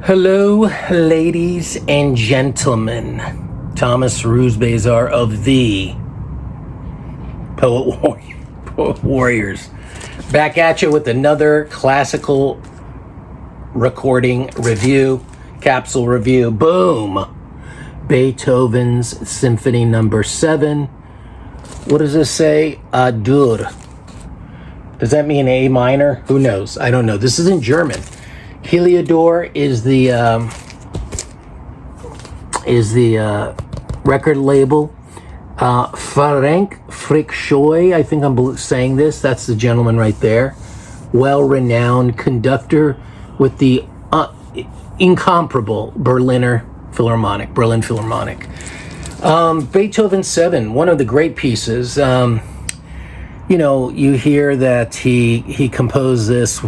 Hello, ladies and gentlemen. Thomas Rusbazar of the Poet Warriors. Back at you with another classical recording review, capsule review. Boom! Beethoven's Symphony No. 7. What does this say? Dur. Does that mean A minor? Who knows? I don't know. This is in German. Heliodor is the record label. Ferenc Frickschoi, I think I'm saying this. That's the gentleman right there. Well-renowned conductor with the incomparable Berlin Philharmonic. Beethoven 7, one of the great pieces. You hear that he composed this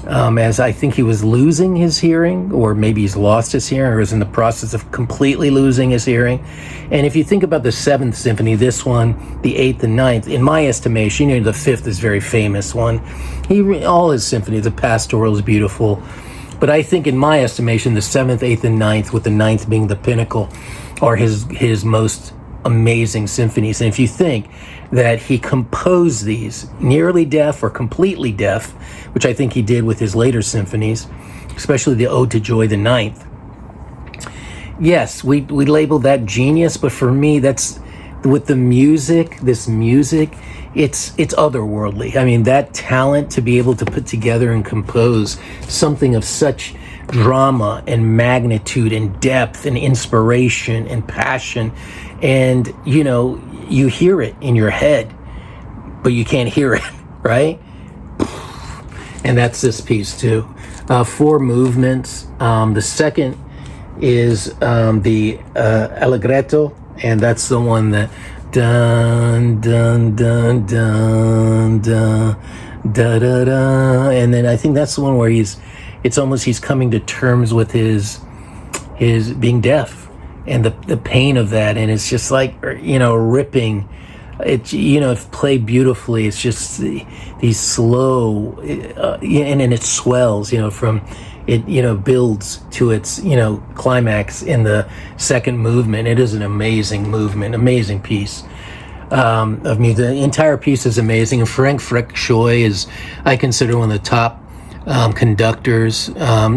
as I think he was losing his hearing, or maybe he's lost his hearing, or is in the process of completely losing his hearing. And if you think about the 7th Symphony, this one, the 8th and 9th, in my estimation, the 5th is a very famous one. All his symphonies, the Pastoral is beautiful. But I think in my estimation, the 7th, 8th, and 9th, with the 9th being the pinnacle, are his most amazing symphonies. And if you think that he composed these nearly deaf or completely deaf, which I think he did with his later symphonies, especially the Ode to Joy, the 9th. Yes, we label that genius, but for me, that's with the music, it's otherworldly. I mean, that talent to be able to put together and compose something of such drama and magnitude and depth and inspiration and passion, and you hear it in your head, but you can't hear it, right? And that's this piece too. 4 movements. The second is the Allegretto, and that's the one that dun dun dun dun dun da da da. And then I think that's the one where he's coming to terms with his being deaf and the pain of that, and it's just like ripping. If played beautifully, it's just these slow, and then it swells, from it, builds to its, climax in the second movement. It is an amazing movement, amazing piece of music. The entire piece is amazing, and Ferenc Frickschoi is, I consider, one of the top conductors. A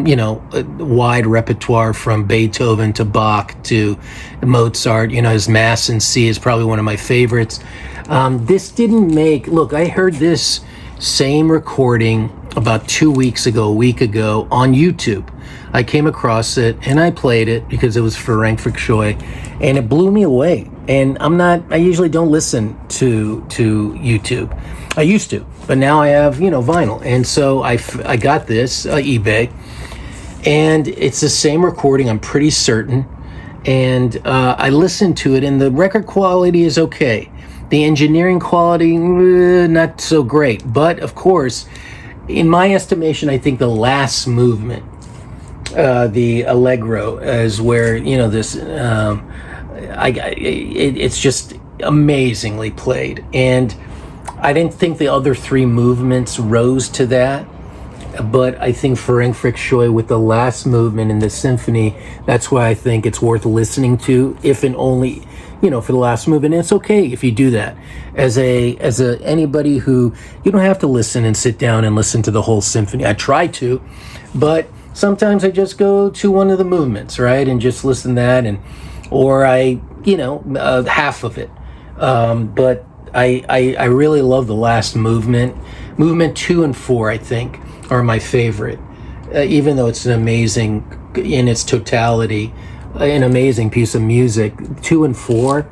wide repertoire from Beethoven to Bach to Mozart. His Mass in C is probably one of my favorites. This didn't look, I heard this same recording about a week ago on YouTube. I came across it and I played it because it was Ferenc Frickschoi, and it blew me away. And I usually don't listen to YouTube. I used to, but now I have, vinyl. And so I got this, eBay, and it's the same recording, I'm pretty certain. And I listened to it, and the record quality is okay. The engineering quality, not so great. But of course, in my estimation, I think the last movement, the Allegro, is where, this, it's just amazingly played. And I didn't think the other 3 movements rose to that, but I think Ferenc Frickschoi with the last movement in the symphony, that's why I think it's worth listening to, if and only, for the last movement. And it's okay if you do that. As anybody who, you don't have to listen and sit down and listen to the whole symphony. I try to, but sometimes I just go to one of the movements, right, and just listen to that, or I, half of it. But I really love the last movement. Movement 2 and 4, I think, are my favorite. Even though it's an amazing, in its totality, an amazing piece of music. 2 and 4,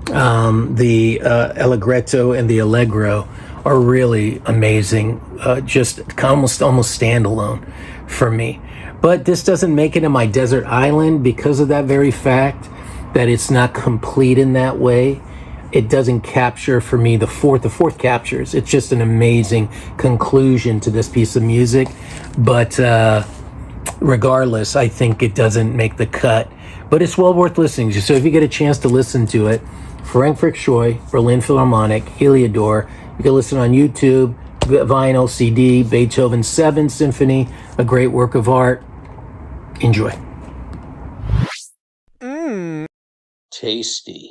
the Allegretto and the Allegro, are really amazing. Just almost standalone for me. But this doesn't make it in my desert island because of that very fact that it's not complete in that way. It doesn't capture for me the fourth captures. It's just an amazing conclusion to this piece of music. But regardless, I think it doesn't make the cut. But it's well worth listening to. So if you get a chance to listen to it, Ferenc Frickschoi, Berlin Philharmonic, Heliodor, you can listen on YouTube, vinyl, CD, Beethoven 7 Symphony, a great work of art. Enjoy. Mmm. Tasty.